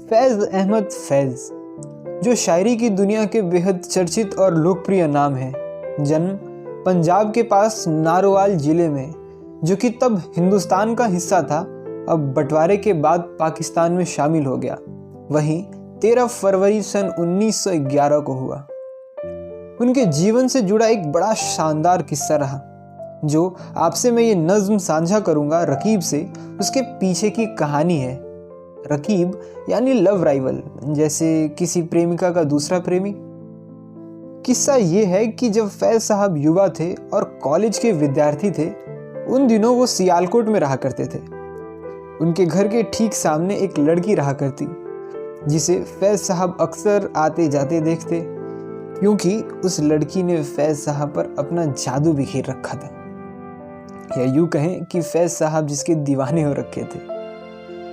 फैज़ अहमद फैज़, जो शायरी की दुनिया के बेहद चर्चित और लोकप्रिय नाम है। जन्म पंजाब के पास नारोवाल जिले में, जो कि तब हिंदुस्तान का हिस्सा था, अब बंटवारे के बाद पाकिस्तान में शामिल हो गया। वहीं 13 फरवरी सन 1911 को हुआ। उनके जीवन से जुड़ा एक बड़ा शानदार किस्सा रहा, जो आपसे मैं ये नज़्म साझा करूंगा रकीब से। उसके पीछे की कहानी है। रकीब यानी लव राइवल, जैसे किसी प्रेमिका का दूसरा प्रेमी। किस्सा ये है कि जब फैज़ साहब युवा थे और कॉलेज के विद्यार्थी थे, उन दिनों वो सियालकोट में रहा करते थे। उनके घर के ठीक सामने एक लड़की रहा करती, जिसे फैज़ साहब अक्सर आते जाते देखते, क्योंकि उस लड़की ने फैज़ साहब पर अपना जादू बिखेर रखा था, या यूँ कहें कि फैज़ साहब जिसके दीवाने हो रखे थे।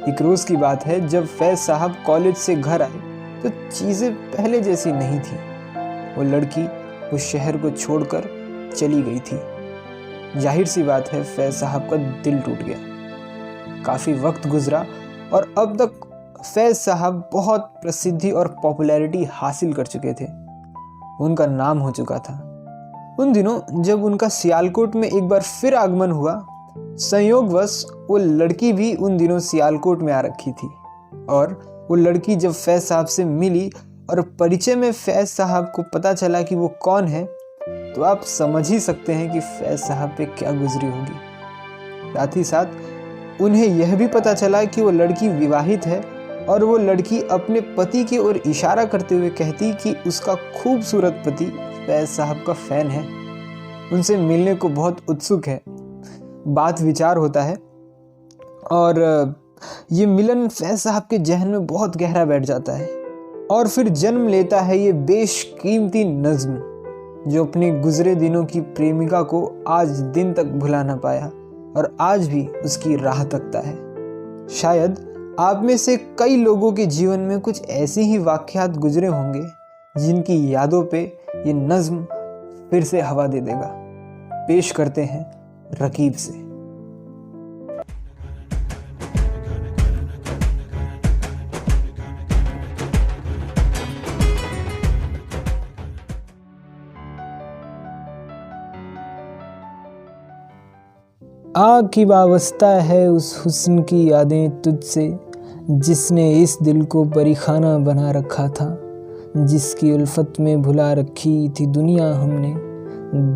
एक रोज़ की बात है, जब फैज़ साहब कॉलेज से घर आए तो चीज़ें पहले जैसी नहीं थी। वो लड़की उस शहर को छोड़कर चली गई थी। जाहिर सी बात है, फैज़ साहब का दिल टूट गया। काफ़ी वक्त गुजरा और अब तक फैज़ साहब बहुत प्रसिद्धि और पॉपुलैरिटी हासिल कर चुके थे। उनका नाम हो चुका था। उन दिनों जब उनका सियालकोट में एक बार फिर आगमन हुआ, संयोगवश वो लड़की भी उन दिनों सियालकोट में आ रखी थी। और वो लड़की जब फैज़ साहब से मिली और परिचय में फैज़ साहब को पता चला कि वो कौन है, तो आप समझ ही सकते हैं कि फैज़ साहब पे क्या गुजरी होगी। साथ ही साथ उन्हें यह भी पता चला कि वो लड़की विवाहित है, और वो लड़की अपने पति की ओर इशारा करते हुए कहती कि उसका खूबसूरत पति फैज़ साहब का फ़ैन है, उनसे मिलने को बहुत उत्सुक है। बात विचार होता है और ये मिलन फैज़ साहब के जहन में बहुत गहरा बैठ जाता है, और फिर जन्म लेता है ये बेशकीमती नज़्म, जो अपने गुजरे दिनों की प्रेमिका को आज दिन तक भुला ना पाया और आज भी उसकी राह तकता है। शायद आप में से कई लोगों के जीवन में कुछ ऐसी ही वाक़यात गुजरे होंगे, जिनकी यादों पे ये नज़्म फिर से हवा दे देगा। पेश करते हैं रकीब से। आग की वाबस्ता है उस हुस्न की यादें तुझसे, जिसने इस दिल को परीखाना बना रखा था, जिसकी उल्फत में भुला रखी थी दुनिया हमने,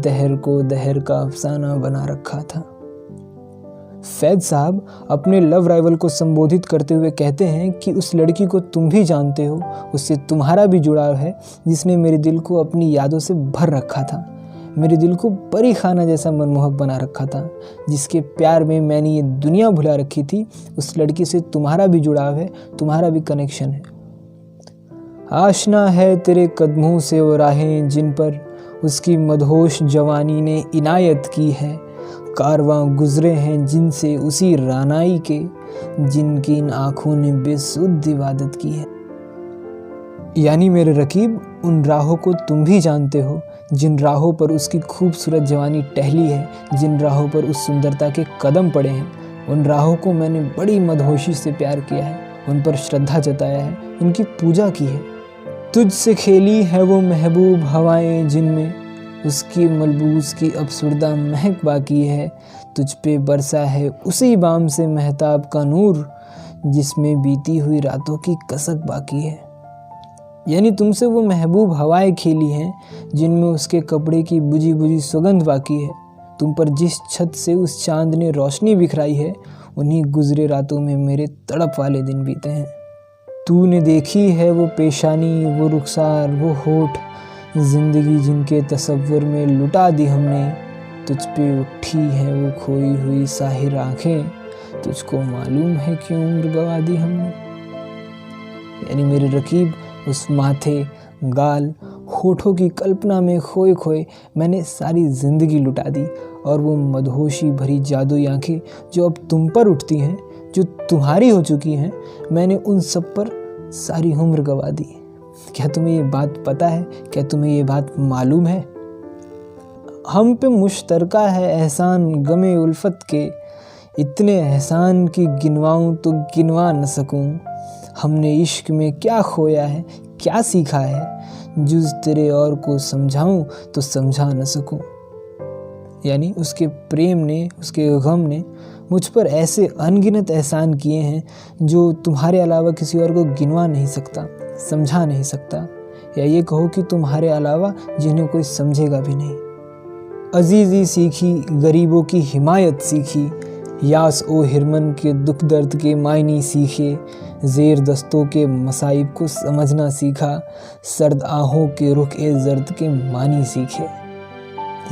दहर को दहर का अफसाना बना रखा था। फैज़ साहब अपने लव राइवल को संबोधित करते हुए कहते हैं कि उस लड़की को तुम भी जानते हो, उससे तुम्हारा भी जुड़ाव है, जिसने मेरे दिल को अपनी यादों से भर रखा था, मेरे दिल को परी खाना जैसा मनमोहक बना रखा था, जिसके प्यार में मैंने ये दुनिया भुला रखी थी। उस लड़की से तुम्हारा भी जुड़ाव है, तुम्हारा भी कनेक्शन है। आशना है तेरे कदमों से वो राहें, जिन पर उसकी मदहोश जवानी ने इनायत की है, कारवां गुजरे हैं जिनसे उसी रानाई के, जिनकी इन आँखों ने बेसुध इबादत की है। यानी मेरे रकीब, उन राहों को तुम भी जानते हो, जिन राहों पर उसकी खूबसूरत जवानी टहली है, जिन राहों पर उस सुंदरता के कदम पड़े हैं। उन राहों को मैंने बड़ी मदहोशी से प्यार किया है, उन पर श्रद्धा जताया है, उनकी पूजा की है। तुझसे खेली है वो महबूब हवाएं, जिनमें उसकी मलबूस की अफसुर्दा महक बाकी है। तुझ पे बरसा है उसी बाम से महताब का नूर, जिसमें बीती हुई रातों की कसक बाकी है। यानी तुमसे वो महबूब हवाएं खेली हैं, जिनमें उसके कपड़े की बुझी बुझी सुगंध बाकी है। तुम पर जिस छत से उस चांद ने रोशनी बिखराई है, उन्हीं गुजरे रातों में मेरे तड़प वाले दिन बीते हैं। तूने देखी है वो पेशानी, वो रुखसार, वो होठ, जिंदगी जिनके तसव्वुर में लुटा दी हमने। तुझ पे उठी है वो खोई हुई साहिर आँखें, तुझको मालूम है क्यों उम्र गवा दी हमने। यानी मेरे रकीब, उस माथे, गाल, होठों की कल्पना में खोए खोए मैंने सारी ज़िंदगी लुटा दी, और वो मदहोशी भरी जादुई आँखें जो अब तुम पर उठती हैं, जो तुम्हारी हो चुकी हैं, मैंने उन सब पर सारी उम्र गवा दी। क्या तुम्हें ये बात पता है? क्या तुम्हें ये बात मालूम है? हम पे मुश्तरका है एहसान गमे उल्फत के, इतने एहसान की गिनवाऊँ तो गिनवा न सकूँ। हमने इश्क में क्या खोया है, क्या सीखा है, जुज तेरे और को समझाऊं तो समझा न सकूं। यानी उसके प्रेम ने, उसके गम ने मुझ पर ऐसे अनगिनत एहसान किए हैं जो तुम्हारे अलावा किसी और को गिनवा नहीं सकता, समझा नहीं सकता, या ये कहो कि तुम्हारे अलावा जिन्हें कोई समझेगा भी नहीं। अजीज़ी सीखी, गरीबों की हिमायत सीखी, यास ओ हिरमन के दुख दर्द के मायने सीखे, ज़ेर दस्तों के मसाइब को समझना सीखा, सर्द आहों के रुख ए जर्द के मानी सीखे।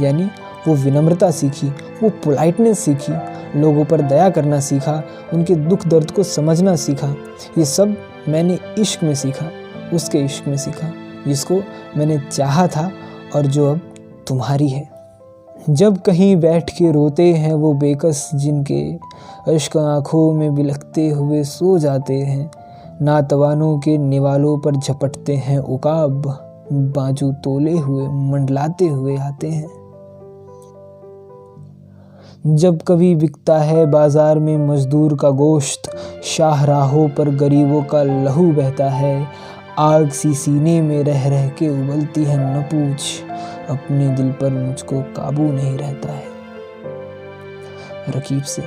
यानी वो विनम्रता सीखी, वो पोलाइटनेस सीखी, लोगों पर दया करना सीखा, उनके दुख दर्द को समझना सीखा। ये सब मैंने इश्क में सीखा, उसके इश्क में सीखा, जिसको मैंने चाहा था और जो अब तुम्हारी है। जब कहीं बैठ के रोते हैं वो बेकस, जिनके अश्क आँखों में बिलखते हुए सो जाते हैं, नातवानों के निवालों पर झपटते हैं उकाब, बाजू तोले हुए मंडलाते हुए आते हैं। जब कभी बिकता है बाजार में मजदूर का गोश्त, शाहराहों पर गरीबों का लहू बहता है, आग सी सीने में रह रह के उबलती है न पूछ, अपने दिल पर मुझको काबू नहीं रहता है। रकीब से।